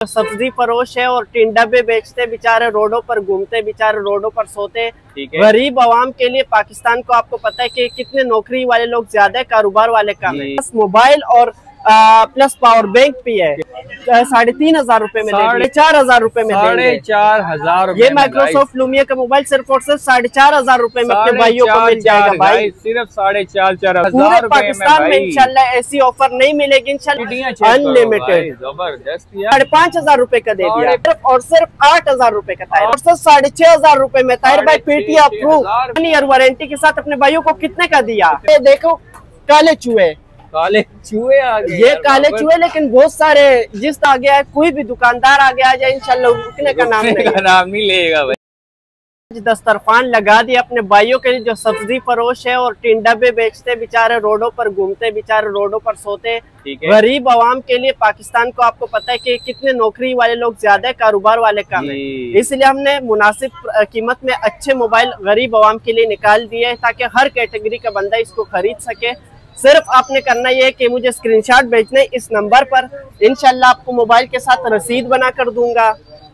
सब्जी फरोश है और टिंडा पे बेचते, बेचारे रोडों पर घूमते, बेचारे रोडों पर सोते। गरीब आवाम के लिए पाकिस्तान को आपको पता है कि कितने नौकरी वाले लोग ज्यादा है, कारोबार वाले कम है। मोबाइल और प्लस पावर बैंक भी है। 3,500 रुपए में, 4,500 रुपए में, 4,500। ये माइक्रोसॉफ्ट लूमिया का मोबाइल सिर्फ और सिर्फ 4,500 रुपए में अपने भाइयों को मिल जाएगा भाई। सिर्फ 4,500 पूरे पाकिस्तान में इंशाल्लाह ऐसी ऑफर नहीं मिलेगी इंशाल्लाह, अनलिमिटेड। जबरदस्त। 5,500 रुपए का दे दिया सिर्फ और सिर्फ 8,000 रुपए का ताहिर, और सिर्फ 6,500 रुपए में ताहिर भाई पेटी अप्रूव 1 ईयर वारंटी के साथ अपने भाइयों को कितने का दिया। देखो काले चूहे आ गए, ये काले चूहे, लेकिन बहुत सारे जिस आ गया है, कोई भी दुकानदार आ गया जाए इंशाल्लाह रुकने का नाम नहीं लेगा भाई। दस्तरखान लगा दिया अपने भाइयों के लिए जो सब्जी फरोश है और टिंडा पे बेचते, बेचारे रोडों पर घूमते, बेचारे रोडों पर सोते। गरीब आवाम के लिए पाकिस्तान को आपको पता है कि कितने नौकरी वाले लोग ज्यादा है, कारोबार वाले कम है। इसलिए हमने मुनासिब कीमत में अच्छे मोबाइल गरीब आवाम के लिए निकाल दिए है ताकि हर कैटेगरी का बंदा इसको खरीद सके। सिर्फ आपने करना ये है कि मुझे स्क्रीनशॉट भेजने इस नंबर पर, इंशाल्लाह आपको मोबाइल के साथ रसीद बना कर दूंगा।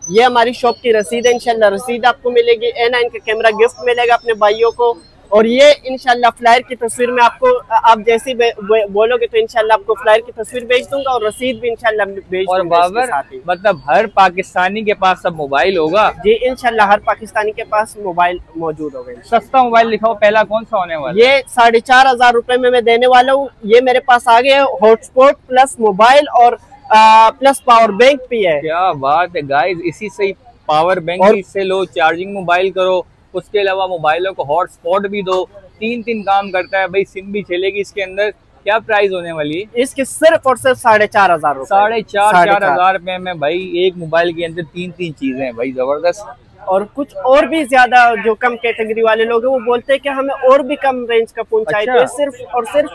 ये हमारी शॉप की रसीद है, इंशाल्लाह रसीद आपको मिलेगी। A9 का कैमरा गिफ्ट मिलेगा अपने भाइयों को, और ये इंशाल्लाह फ्लायर की तस्वीर में आपको, आप जैसी बोलोगे तो इंशाल्लाह आपको फ्लायर की तस्वीर भेज दूंगा और रसीद भी इंशाल्लाह भेज दूंगा। और बाबर मतलब हर पाकिस्तानी के पास सब मोबाइल होगा जी, इंशाल्लाह हर पाकिस्तानी के पास मोबाइल मौजूद होगा। सस्ता मोबाइल लिखाओ, पहला कौन सा होने वाला? ये 4,500 रुपए में मैं देने वाला हूँ। ये मेरे पास आ गया हॉटस्पॉट प्लस मोबाइल और प्लस पावर बैंक भी है। क्या बात है गाइस, इसी से पावर बैंक इससे लो, चार्जिंग मोबाइल करो, उसके अलावा मोबाइलों को हॉटस्पॉट भी दो, 3 काम करता है भाई, सिम भी चलेगी इसके अंदर। क्या प्राइस होने वाली है इसकी? सिर्फ और सिर्फ 4,500 रुपए। 4,500 रुपए में भाई एक मोबाइल के अंदर 3 चीजें हैं भाई, जबरदस्त। और कुछ और भी ज्यादा जो कम कैटेगरी वाले लोग हैं वो बोलते हैं कि हमें और भी कम रेंज का फोन चाहिए, तो सिर्फ और सिर्फ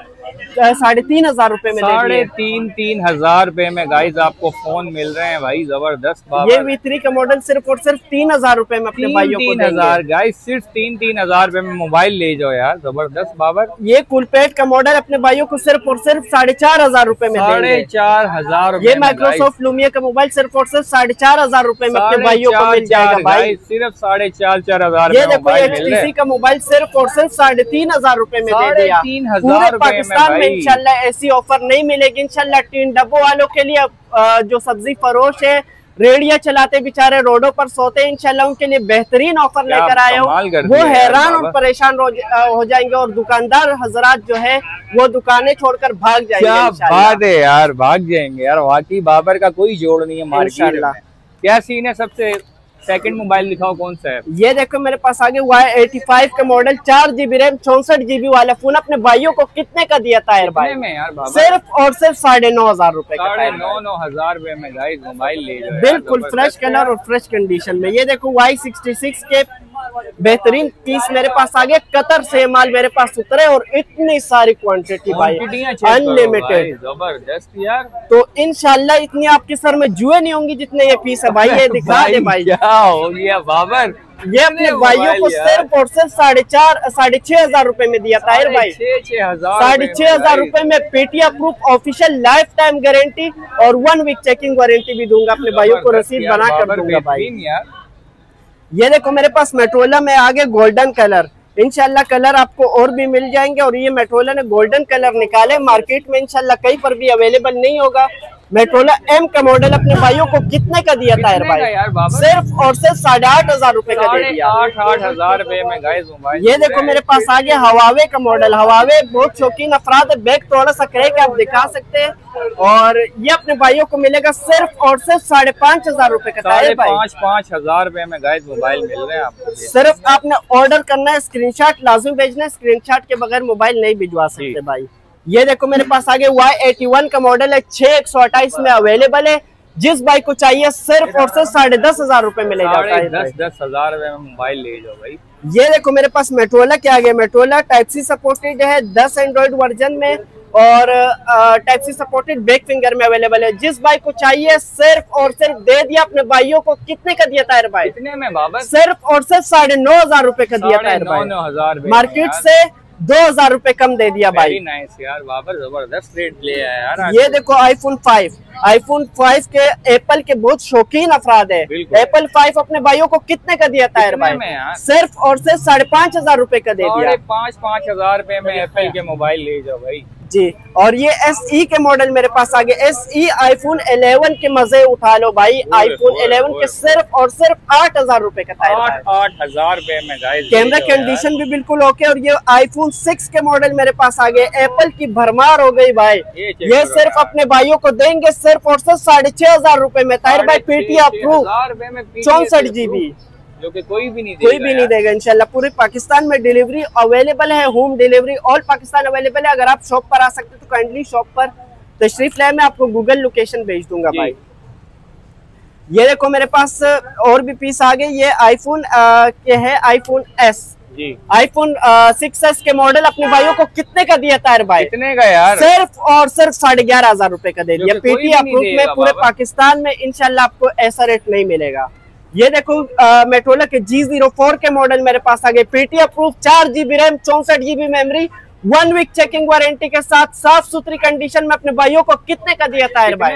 3,500 रुपए में, 3,500 रुपए में गाइस आपको फोन मिल रहे हैं भाई, जबरदस्त। ये V3 का मॉडल सिर्फ और सिर्फ 3,000 रुपए में अपने भाइयों को 3,000 गाइस, सिर्फ 3,000 रुपए में मोबाइल ले जाओ यार, जबरदस्त बाबर। ये कुलपेट का मॉडल अपने भाइयों को सिर्फ और सिर्फ 4,500 रुपए में, 4,500। ये माइक्रोसॉफ्ट लूमिया का मोबाइल सिर्फ और सिर्फ 4,500 रुपए में अपने भाइयों को मिल जाएगा भाई, सिर्फ 4,500। ये देखो HTC का मोबाइल सिर्फ और सिर्फ 3,500 रुपए में दे दिया। पूरे पाकिस्तान में इंशाल्लाह ऐसी ऑफर नहीं मिलेगी इंशाल्लाह। टीन डब्बों वालों के लिए जो सब्जी फरोश है, रेडिया चलाते, बेचारे रोडों पर सोते, इंशाल्लाह उनके लिए बेहतरीन ऑफर लेकर आए हो। वो हैरान और परेशान हो जाएंगे और दुकानदार हजरात जो है वो दुकानें छोड़कर भाग जाएंगे। क्या बात है यार, भाग जाएंगे यार, वाकई बाबर का कोई जोड़ नहीं है मार्केट में। क्या सीन है? सबसे सेकंड मोबाइल दिखाओ कौन सा है? ये देखो मेरे पास आगे Y85 का मॉडल, 4GB रैम, 64GB वाला फोन अपने भाइयों को कितने का दिया ताहिर भाई? में यार सिर्फ और सिर्फ 9,500 रुपए का। 9,500 रुपए में गाइस मोबाइल ले जाओ, बिल्कुल फ्रेश कलर और फ्रेश कंडीशन में। ये देखो Y66 के बेहतरीन पीस मेरे पास आ गए, कतर से माल मेरे पास उतरे और इतनी सारी क्वांटिटी भाई, अनलिमिटेड, जबरदस्त यार। तो इंशाल्लाह इतनी आपके सर में जुए नहीं होंगी जितने ये पीस है भाई। ये दिखा दे भाई, क्या हो गया बाबर? ये अपने भाइयों को सिर्फ और सिर्फ 6,500 रुपए में दिया ताहिर भाई। 6,500 रुपए में Paytm proof official life time guarantee और 1 वीक चेकिंग वारंटी भी दूंगा अपने भाइयों को, रसीद बना कर दूंगा भाई। ये देखो मेरे पास मेट्रोला में आगे गोल्डन कलर, इंशाल्लाह कलर आपको और भी मिल जाएंगे। और ये मेट्रोला ने गोल्डन कलर निकाले, मार्केट में इंशाल्लाह कहीं पर भी अवेलेबल नहीं होगा। मेट्रोला M का मॉडल अपने भाइयों को कितने का दिया ताहिर भाई? सिर्फ और सिर्फ 8,500 रुपए का दे दिया। 8,500 रुपए में गाइस मोबाइल। ये देखो मेरे पास आ गया हवावे का मॉडल। हवावे बहुत शौकीन अफराद है, बैग थोड़ा सा क्रैक आप दिखा सकते हैं, और ये अपने भाइयों को मिलेगा सिर्फ और सिर्फ 5,500 रुपए का ताहिर भाई। 5,500 रुपए में गाइस मोबाइल मिल रहे हैं आपको। सिर्फ आपने ऑर्डर करना है, स्क्रीनशॉट लाजमी भेजना है, स्क्रीनशॉट के बगैर मोबाइल नहीं भिजवा सकते भाई। ये देखो मेरे पास आगे Y81 का मॉडल है, 6,128 में अवेलेबल है। जिस बाइक को चाहिए सिर्फ और सिर्फ 10,500 रुपए मिलेगा। 10,000 रुपए में मोबाइल ले जाओ भाई। ये देखो मेरे पास मेट्रोला क्या गया, मेट्रोला Type-C सपोर्टेड है 10 एंड्रॉइड वर्जन में, और Type-C सपोर्टेड बैक फिंगर में अवेलेबल है। जिस बाइक को चाहिए सिर्फ और सिर्फ दे दिया अपने भाइयों को। कितने का दिया ताहिर भाई? कितने में बाबर? सिर्फ और सिर्फ 9,500 रुपए का दिया ताहिर भाई। 9,500 मार्केट से 2000 रुपए कम दे दिया भाई। नाइस यार बाबर, जबरदस्त रेट ले आया यार। ये देखो आईफोन 5 के एप्पल के बहुत शौकीन अफराद है। एप्पल 5 अपने भाइयों को कितने का दिया ताहिर भाई? सिर्फ और सिर्फ 5,500 रुपए का दे दिया। 5,000 रुपए में एप्पल के मोबाइल ले जाओ भाई जी। और ये SE के मॉडल मेरे पास आ गए। SE आईफोन 11 के मजे उठा लो भाई। आईफोन 11 के सिर्फ और सिर्फ 8,000 रुपए का ताहिर भाई। 8,000 रुपए में कैमरा कंडीशन भी बिल्कुल ओके। और ये आईफोन 6 के मॉडल मेरे पास आ गए। एप्पल की भरमार हो गई भाई। ये सिर्फ अपने भाइयों को देंगे सिर्फ और सिर्फ 6,500 रुपए में ताहिर भाई। PTI अप्रूव 64 GB, जो कि कोई भी नहीं देगा इंशाल्लाह। पूरे पाकिस्तान में डिलीवरी अवेलेबल है, home delivery all Pakistan available है। अगर आप शॉप पर आ सकते तो काइंडली शॉप पर तशरीफ लाए। मैं आपको गूगल लोकेशन भेज दूंगा भाई। ये देखो मेरे पास और भी पीस आ गए। ये आईफोन के है आईफोन S जी। आईफोन 6s के मॉडल अपने भाइयों को कितने का दिया ताहिर भाई? कितने का यार? सिर्फ और सिर्फ 11,500 रुपए का दे दिया। PTI अप्रूव में पूरे पाकिस्तान में इंशाल्लाह आपको ऐसा रेट नहीं मिलेगा। ये देखो मेटोला के G04 के मॉडल मेरे पास आ गए। PTI approve 4 GB RAM 64 GB memory 1 week checking warranty के साथ साफ सुथरी कंडीशन में अपने भाइयों को कितने का दिया ताहिर भाई?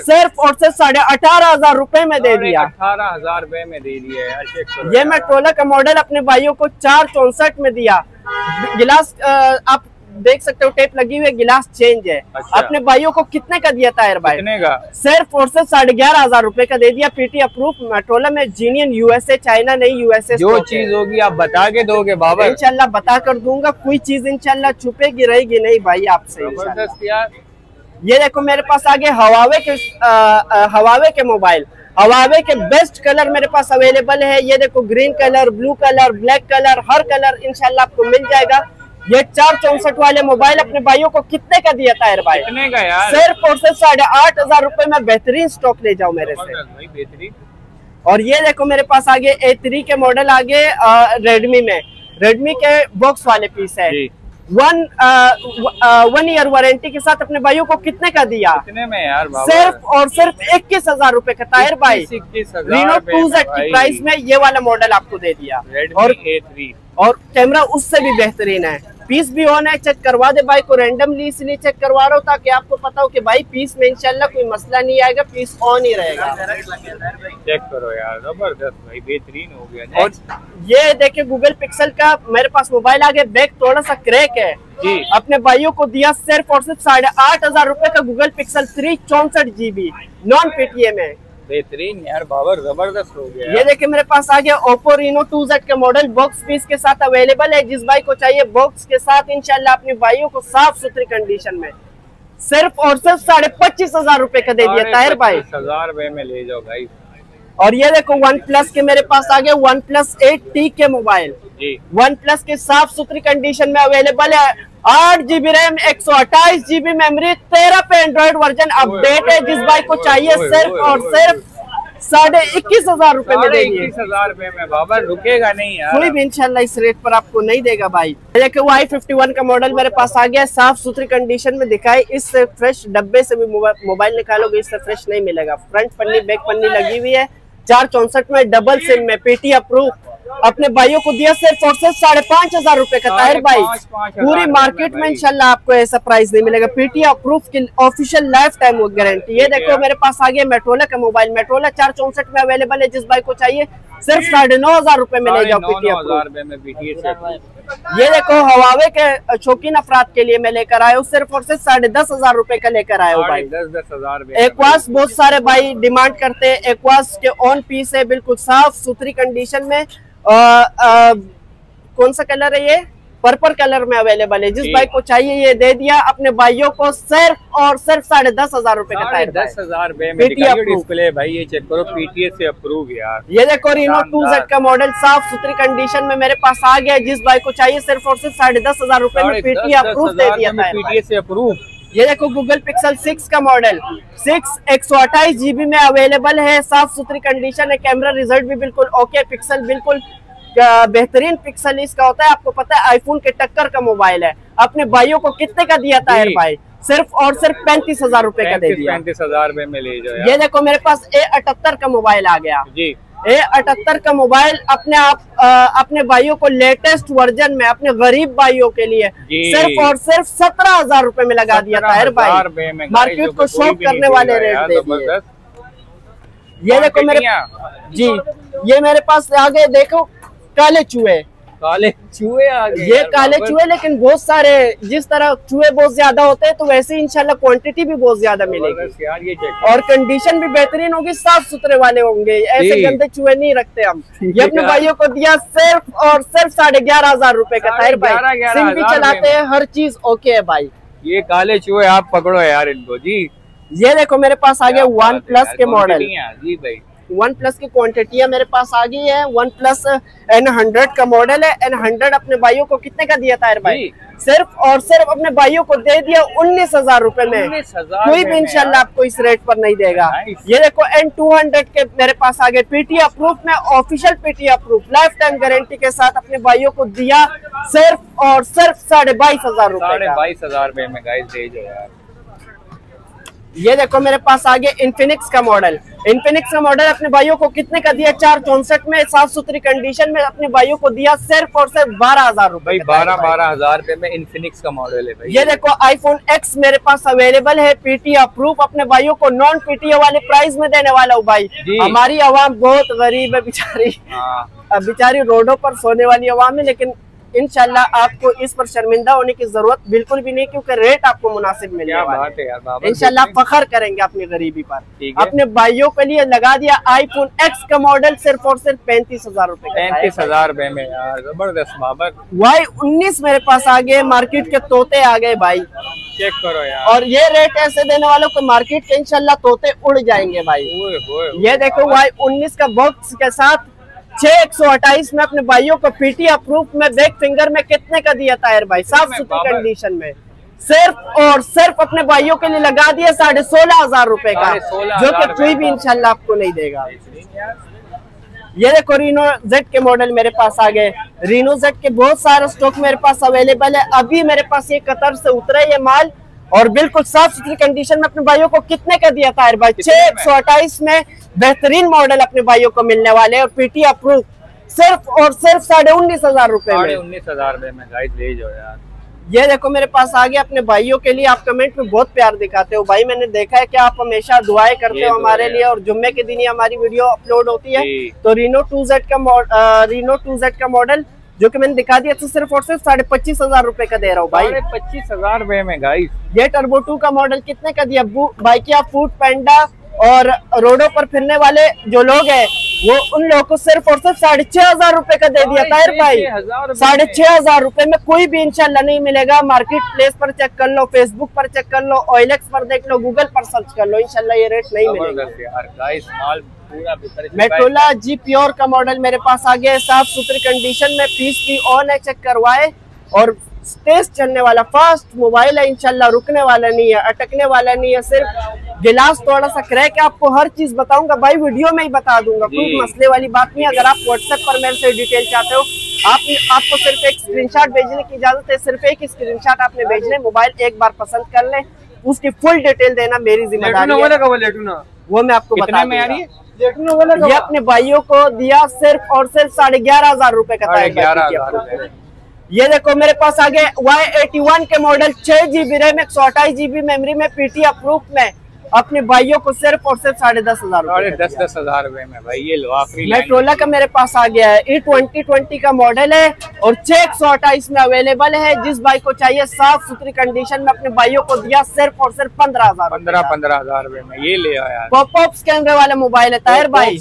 सिर्फ और सिर्फ 18,500 रुपए में दे दिया। 18,000 रुपए में दे दिया यार। ये मेटोला का मॉडल अपने भाइयों को 464 में दिया। गिलास आप देख सकते हो टेप लगी हुई है, गिलास चेंज है। अच्छा। अपने भाइयों को कितने का दिया ताहिर भाई? कितने का? सिर्फ और सिर्फ 11,500 रुपए का दे दिया। PTI अप्रूव मेटोला में जीनियन USA, चाइना नहीं USA। जो चीज होगी आप बता के दोगे बाबा? इंशाल्लाह बता कर दूंगा। कोई चीज इंशाल्लाह छुपेगी रहेगी नहीं भाई आपसे। ये देखो मेरे पास आगे हवावे के मोबाइल। हवावे के बेस्ट कलर मेरे पास अवेलेबल है। ये देखो green colour, blue colour, black colour, हर कलर इंशाल्लाह आपको मिल जाएगा। ये 464 वाले मोबाइल अपने भाइयों को कितने का दिया ताहिर भाई? कितने का यार? सिर्फ और सिर्फ 8,500 रुपए में बेहतरीन स्टॉक ले जाओ मेरे से। बेहतरीन। और ये देखो मेरे पास आगे A3 के मॉडल आगे रेडमी में। रेडमी के बॉक्स वाले पीस है। 1 ईयर वारंटी के साथ अपने भाइयों को कितने का दिया? कितने में यार बाबा? सिर्फ और सिर्फ 21,000 रुपए का ताहिर भाई। Reno 2Z की प्राइस में ये वाला मॉडल आपको दे दिया। और A3 और कैमरा उससे भी बेहतरीन है। पीस भी ऑन है, चेक करवा दे भाई को। रैंडमली इसलिए चेक करवा रहा हूँ ताकि आपको पता हो कि भाई पीस में इंशाल्लाह कोई मसला नहीं आएगा, पीस ऑन ही रहेगा। चेक करो यार, जबरदस्त भाई, बेहतरीन हो गया। और ये देखिए गूगल पिक्सल का मेरे पास मोबाइल आ गया। बैक थोड़ा सा क्रैक है जी। अपने भाइयों को दिया सिर्फ और सिर्फ 8,500 रुपए का Google pixel 3 64 GB non PTI में। बेहतरीन यार बाबर, जबरदस्त हो गया। ये देखिए मेरे पास आ गया Oppo Reno 2Z का मॉडल बॉक्स पीस के साथ अवेलेबल है। जिस भाई को चाहिए बॉक्स के साथ इंशाल्लाह अपने भाइयों को साफ सुथरी कंडीशन में सिर्फ और सिर्फ 25,500 रुपए का दे दिया ताहिर भाई। 25,000 रुपए में ले जाओ भाई। और ये देखो OnePlus के मेरे पास आ गया OnePlus 8T के मोबाइल जी। OnePlus के साफ सुथरी कंडीशन में अवेलेबल है। 8 GB रैम 128 GB मेमोरी 13 पे एंड्रॉइड वर्जन अपडेट है। जिस भाई को चाहिए सिर्फ और सिर्फ 21,500 रुपए में देंगे। 21,000 रुपए में बाबा रुकेगा नहीं यार। कोई भी इंशाल्लाह इस रेट पर आपको नहीं देगा भाई। देखिए Y51 का मॉडल मेरे पास आ गया, साफ सुथरी कंडीशन में दिखाई। इससे फ्रेश डब्बे से भी मोबाइल निकालोगे इससे फ्रेश नहीं मिलेगा। फ्रंट पन्नी बैक पन्नी लगी हुई है। 464 में डबल सिम में PTI अप्रूव अपने भाइयों को दिया सिर्फ और सिर्फ 5,500 रुपए का ताहिर भाई। पूरी मार्केट में इंशाल्लाह आपको ऐसा प्राइस नहीं मिलेगा। PTI अप्रूव की ऑफिशियल लाइफ टाइम गारंटी। ये देखो मेरे पास आ गया मेटोला का मोबाइल। मेटोला 464 में अवेलेबल है। जिस भाई को चाहिए सिर्फ 9,500 रुपए में ले जाओ PTI अप्रूव। ये देखो हवावे के शौकीन अफराद के लिए मैं लेकर आया हूँ सिर्फ और सिर्फ 10,500 रुपए का लेकर आया हूँ भाई। 10,000 एक्वास बहुत सारे भाई डिमांड करते हैं। एक्वास के ऑन पीस है, बिल्कुल साफ सुथरी कंडीशन में। कौन सा कलर है ये? पर्पल कलर में अवेलेबल है। जिस भाई को चाहिए ये दे दिया अपने भाइयों को सिर्फ और सिर्फ 10,500 रुपए का। 10,000 रुपए में डिस्प्ले भाई, ये चेक करो PTI से अप्रूव यार। ये देखो Reno 2Z का मॉडल साफ सुथरी कंडीशन में मेरे पास आ गया। जिस भाई को चाहिए सिर्फ और सिर्फ 10,500 रुपए में PTI अप्रूव दे दिया था। PTI से अप्रूव। ये देखो गूगल पिक्सल 6 का मॉडल 6 128 GB में अवेलेबल है। साफ सुथरी कंडीशन है। कैमरा रिजल्ट भी बिल्कुल ओके। पिक्सल बिल्कुल बेहतरीन पिक्सल इसका होता है। आपको पता है आईफोन के टक्कर का मोबाइल है। अपने भाइयों को कितने का दिया था भाई? सिर्फ और सिर्फ 35,000 रुपए का दे दिया। 35,000 रुपए में ले जाओ। ये देखो मेरे पास A78 का मोबाइल आ गया जी। A78 का मोबाइल अपने भाइयों को लेटेस्ट वर्जन में अपने गरीब भाइयों के लिए सिर्फ और सिर्फ 17,000 रुपए में लगा दिया ताहिर भाई। मार्केट को शॉक करने वाले रेट दे दिए। ये देखो ये मेरे पास आगे देखो काले चूहे आ गए। ये काले चूहे, लेकिन बहुत सारे, जिस तरह चूहे बहुत ज्यादा होते हैं तो वैसे इंशाल्लाह क्वांटिटी भी बहुत ज्यादा मिलेगी यार। ये और कंडीशन भी बेहतरीन होगी, साफ सुथरे वाले होंगे, ऐसे गंदे चूहे नहीं रखते हम। ये अपने भाइयों को दिया सिर्फ और सिर्फ 11,500 रुपए का ताहिर भाई। सिम भी चलाते हैं, हर चीज ओके है भाई। ये काले चूहे आप पकड़ो यार इनको जी। ये देखो मेरे पास आ गया OnePlus के मॉडल जी भाई। OnePlus की क्वांटिटियां मेरे पास आ गई है। OnePlus N100 का मॉडल है। N100 अपने भाइयों को कितने का दिया ताहिर भाई? सिर्फ और सिर्फ अपने भाइयों को दे दिया 19,000 रुपए में। कोई भी इंशाल्लाह आपको इस रेट पर नहीं देगा। ये देखो N200 के मेरे पास आ गए PTA अप्रूव में, official PTA approve, life time guarantee के साथ अपने भाइयों को दिया सिर्फ और सिर्फ 22,500 रुपए। 22,500 में गाइस दे दो यार। ये देखो मेरे पास आ गया Infinix का मॉडल। Infinix का मॉडल अपने भाइयों को कितने का दिया? 464 में, साफ सुथरी कंडीशन में अपने भाइयों को दिया सिर्फ और सिर्फ 12,000 रुपए। 12,000 रुपए में Infinix का मॉडल है भाई। ये देखो iPhone X मेरे पास अवेलेबल है, PTA अप्रूव, अपने भाइयों को नॉन PTA वाले प्राइस में देने वाला हूँ भाई। हमारी आवाम बहुत गरीब है बेचारी, बेचारी रोडों पर सोने वाली आवाम है, लेकिन इंशाल्लाह आपको इस पर शर्मिंदा होने की जरूरत बिल्कुल भी नहीं, क्योंकि रेट आपको मुनासिब मिलने वाला है। इंशाल्लाह फखर करेंगे अपनी गरीबी पर। अपने भाइयों के लिए लगा दिया iPhone X का मॉडल सिर्फ और सिर्फ 35,000 रुपए। 35,000 रुपए में यार, जबरदस्त बाबर। Y19 मेरे पास आ गए, मार्केट के तोते आ गए भाई, चेक करो यार। और ये रेट ऐसे देने वालों को मार्केट के इंशाल्लाह तोते उड़ जाएंगे भाई। ये देखो Y19 का बॉक्स के साथ 6128 में अपने भाइयों को PTA अप्रूव में बैक फिंगर में कितने का दिया ताहिर भाई? साफ सुथरी कंडीशन में सिर्फ और सिर्फ अपने भाइयों के लिए लगा दिया 16,500 रुपए का, जो कि कोई भी इंशाल्लाह आपको नहीं देगा। ये देखो Reno Z के मॉडल मेरे पास आ गए। Reno Z के बहुत सारा स्टॉक मेरे पास अवेलेबल है। अभी मेरे पास ये कतर से उतरा ये माल और बिल्कुल साफ सुथरी कंडीशन में अपने भाइयों को कितने का दिया ताहिर भाई? 6128 में बेहतरीन मॉडल अपने भाइयों को मिलने वाले और PTA अप्रूव सिर्फ और सिर्फ 19,500 रुपए में। 19,500 रुपए में गाइस ले जाओ यार। ये देखो मेरे पास आ गया अपने भाइयों के लिए। आप कमेंट में बहुत प्यार दिखाते हो भाई, मैंने देखा है कि आप हमेशा दुआएं करते हो हमारे लिए, और जुम्मे के दिन ही हमारी वीडियो अपलोड होती है। तो Reno 2Z का मॉडल जो कि मैंने दिखा दिया, तो सिर्फ और सिर्फ 25,500 रुपए का दे रहा हूँ भाई। 25,000 रुपए में गाइस। ये Turbo 2 का मॉडल कितने का दिया? बाइक या फूड पैंडा और रोडों पर फिरने वाले जो लोग हैं वो उन लोगों को सिर्फ और सिर्फ 6,500 रुपए का दे दिया ताहिर भाई। 6,500 रुपए में कोई भी इंशाल्लाह नहीं मिलेगा। मार्केट प्लेस पर चेक कर लो, फेसबुक पर चेक कर लो, OLX पर देख लो, गूगल पर सर्च कर लो, इंशाल्लाह ये रेट नहीं मिलेगा। मेट्रोला G प्योर का मॉडल मेरे पास आ गया है, साफ सुथरी कंडीशन में, पीस भी ऑन है, चेक करवाए, और तेज चलने वाला फास्ट मोबाइल है इंशाल्लाह, रुकने वाला नहीं है, अटकने वाला नहीं है। सिर्फ गिलास थोड़ा सा क्रैक है, आपको हर चीज बताऊंगा भाई, वीडियो में ही बता दूंगा, कोई मसले वाली बात नहीं। अगर आप व्हाट्सएप पर मेरे से डिटेल चाहते हो, आपको सिर्फ एक स्क्रीनशॉट भेजने की इजाजत है, सिर्फ एक स्क्रीनशॉट आपने भेजने, मोबाइल एक बार पसंद कर ले, उसकी फुल डिटेल देना मेरी जिम्मेदारी है, वो मैं आपको बता दूंगा। ये अपने भाइयों को दिया सिर्फ और सिर्फ 11,500 रुपए का था। ये देखो मेरे पास आ गए Y81 के model, 6GB RAM, 128GB memory में, PTA अप्रूव में, अपने भाइयों को सिर्फ और सिर्फ 10,500 10,000 रुपए में भाई। ये लो आखिरी मेट्रोला का मेरे पास आ गया है, E2020 का मॉडल है और 628 में अवेलेबल है। जिस भाई को चाहिए साफ सुथरी कंडीशन में, अपने भाइयों को दिया सिर्फ और सिर्फ 15,000 रुपए में। ये ले यार, पॉपअप्स कैमरे वाला मोबाइल है ताहिर भाई,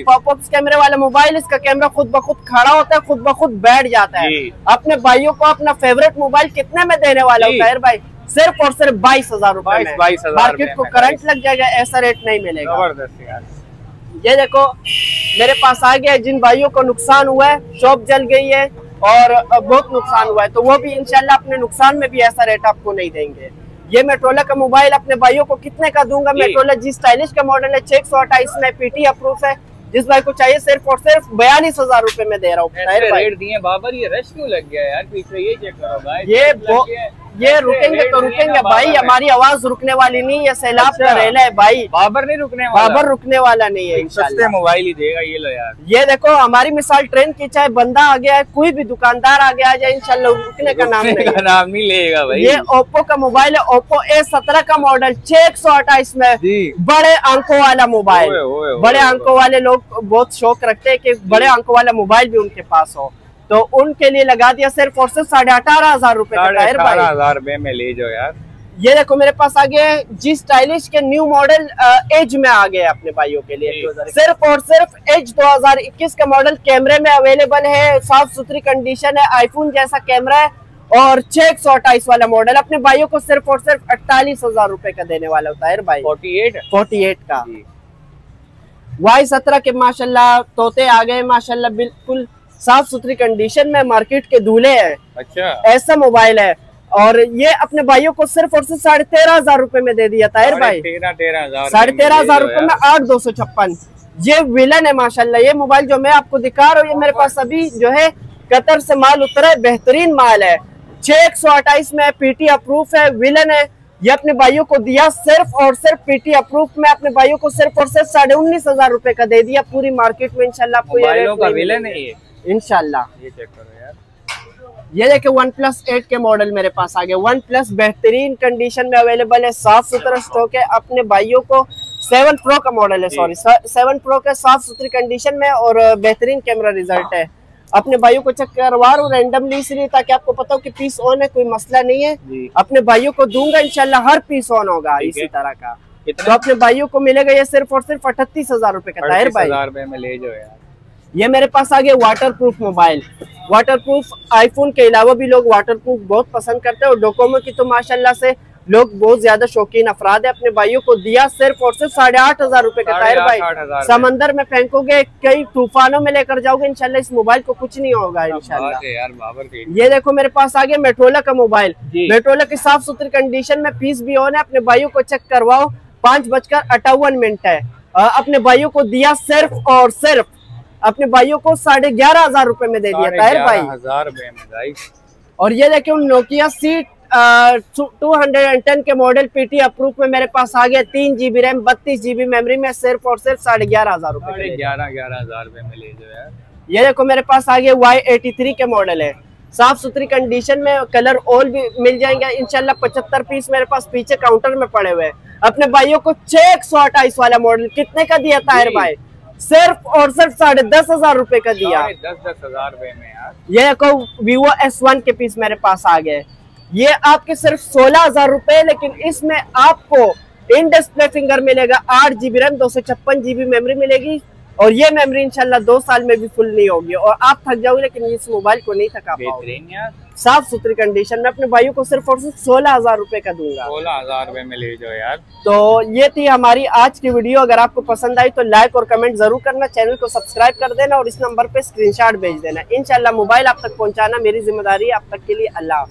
पॉपअप्स कैमरे वाला मोबाइल, इसका कैमरा खुद ब खुद खड़ा होता है, खुद ब खुद बैठ जाता है। अपने भाइयों को अपना फेवरेट मोबाइल कितने में देने वाला है ताहिर भाई? सिर्फ और सिर्फ 22,000 रुपए में। मार्केट को करंट लग जाएगा, ऐसा रेट नहीं मिलेगा। जबरदस्त यार। ये देखो मेरे पास आ गया, जिन भाइयों को नुकसान हुआ है, शॉप जल गई है और बहुत नुकसान हुआ है, तो वो भी इंशाल्लाह अपने नुकसान में भी ऐसा रेट आपको नहीं देंगे। ये मेट्रोला का मोबाइल अपने भाइयों को कितने का दूंगा? मेट्रोला G स्टाइलिश का मॉडल है, 628 में, PTA अप्रूव है। जिस भाई को चाहिए सिर्फ और सिर्फ 42,000 रुपए में दे रहा हूँ। रेट दिए बाबर, ये रश क्यों लग गया यार पीछे? ये चेक करो भाई, ये रुकेंगे तो रुकेंगे भाई, हमारी आवाज रुकने वाली नहीं है, सैलाब का रेला है भाई, बाबर नहीं रुकने वाला, बाबर रुकने वाला नहीं है। सस्ते मोबाइल ही देगा ये लो यार। ये देखो हमारी मिसाल ट्रेन की, चाहे बंदा आ गया है, कोई भी दुकानदार आ गया है, इंशाल्लाह रुकने का नाम नहीं लेगा भाई। ये ओप्पो का मोबाइल है, ओप्पो A17 का मॉडल 628 में, बड़े अंकों वाला मोबाइल। बड़े अंकों वाले लोग बहुत शौक रखते हैं कि बड़े अंकों वाला मोबाइल भी उनके पास हो, तो उनके लिए लगा दिया सिर्फ और सिर्फ 18,500 रुपए का। 18,500 रुपए में ले जाओ यार। ये देखो मेरे पास आ गए जी स्टाइलिश के न्यू मॉडल एज में आ गए अपने भाइयों के लिए, सिर्फ और सिर्फ एज 2021 का मॉडल, कैमरे में अवेलेबल है, साफ सुथरी कंडीशन है, आईफोन जैसा कैमरा है और 628 वाला मॉडल अपने भाइयों को सिर्फ और सिर्फ 48,000 रुपए का देने वाला होता है भाई। 48 का Y17 के माशाल्लाह तोते आ गए माशाल्लाह, बिल्कुल साफ सुथरी कंडीशन में, मार्केट के दूल्हे हैं। अच्छा, ऐसा मोबाइल है और ये अपने भाइयों को सिर्फ और सिर्फ 13,500 रुपए में दे दिया ताहिर भाई। 13,500 रुपए में 8,256। ये विलन है माशाल्लाह। ये मोबाइल जो मैं आपको दिखा रहा हूँ, ये मेरे पास अभी जो है कतर से माल उतरा है, बेहतरीन माल है, 628 में, पीटी अप्रूव है, विलन है। ये अपने भाइयों को दिया सिर्फ और सिर्फ पीटी अप्रूव में, अपने भाइयों को सिर्फ और सिर्फ 19,500 रुपए का दे दिया। पूरी मार्केट में इंशाल्लाह आपको ये विलन है ये इंशाल्लाह। ये चेक करो यार, ये देखिए OnePlus 8 के मॉडल मेरे पास आ गए। OnePlus बेहतरीन कंडीशन में अवेलेबल है, साफ सुथरा स्टॉक है। अपने भाइयों को 7 Pro का मॉडल है, सॉरी 7 Pro का, साफ सुथरी कंडीशन में और बेहतरीन कैमरा रिजल्ट है। अपने भाइयों को चेक करवा रहा हूँ रैंडमली इसलिए ताकि आपको पता हो कि पीस ऑन है, कोई मसला नहीं है। अपने भाइयों को दूंगा इंशाल्लाह, हर पीस ऑन होगा इसी तरह का। तो अपने भाइयों को मिलेगा ये सिर्फ और सिर्फ 38,000 रुपए का ताहिर भाई। 38,000 में ले जाओ यार। ये मेरे पास आ गया वाटरप्रूफ मोबाइल। वाटरप्रूफ आईफोन के अलावा भी लोग वाटरप्रूफ बहुत पसंद करते हैं और डोकोमो की तो माशाल्लाह से लोग बहुत ज्यादा शौकीन अफराद है। अपने भाइयों को दिया सिर्फ और सिर्फ 8,500 रुपए का ताहिर भाई। समंदर में फेंकोगे, कई तूफानों में लेकर जाओगे, इंशाल्लाह इस मोबाइल को कुछ नहीं होगा इंशाल्लाह। ये देखो मेरे पास आ गया मेटरोला का मोबाइल। मेटरोला की साफ सुथरी कंडीशन में, पीस भी ऑन है। अपने भाइयों को चेक करवाओ, 5:58 है। अपने भाइयों को दिया सिर्फ और सिर्फ, अपने भाइयों को 11,500 रुपए में दे दिया ताहिर भाई। और ये देखिए नोकिया C210 के मॉडल पीटी अप्रूव में मेरे पास आ गया, 3 GB रैम, 32 GB मेमोरी में, सिर्फ और सिर्फ 11,500 रुपए। 11,500 रुपए में ले जाओ यार। ये देखो मेरे पास आ गया Y83 के मॉडल है, साफ सुथरी कंडीशन में, कलर ऑल भी मिल जाएंगे इंशाल्लाह। 75 पीस मेरे पास पीछे काउंटर में पड़े हुए हैं। अपने भाइयों को 628 वाला मॉडल कितने का दिया ताहिर भाई? सिर्फ और सिर्फ 10,500 रुपए का दिया। 10,000 रुपए में यार। ये देखो Vivo S1 के पीस मेरे पास आ गए, ये आपके सिर्फ 16,000 रुपए, लेकिन इसमें आपको इन डिस्प्ले फिंगर मिलेगा, 8 GB रैम, 256 GB मेमोरी मिलेगी और ये मेमोरी इंशाल्लाह 2 साल में भी फुल नहीं होगी और आप थक जाओगे, लेकिन इस मोबाइल को नहीं थका पाओगे। साफ सुथरी कंडीशन में अपने भाइयों को सिर्फ और सिर्फ 16,000 रुपए का दूंगा। 16,000 रुपए में ले जाओ यार। तो ये थी हमारी आज की वीडियो। अगर आपको पसंद आई तो लाइक और कमेंट जरूर करना, चैनल को सब्सक्राइब कर देना और इस नंबर पे स्क्रीनशॉट भेज देना। इंशाल्लाह मोबाइल आप तक पहुंचाना मेरी जिम्मेदारी है। आप तक के लिए अल्लाह।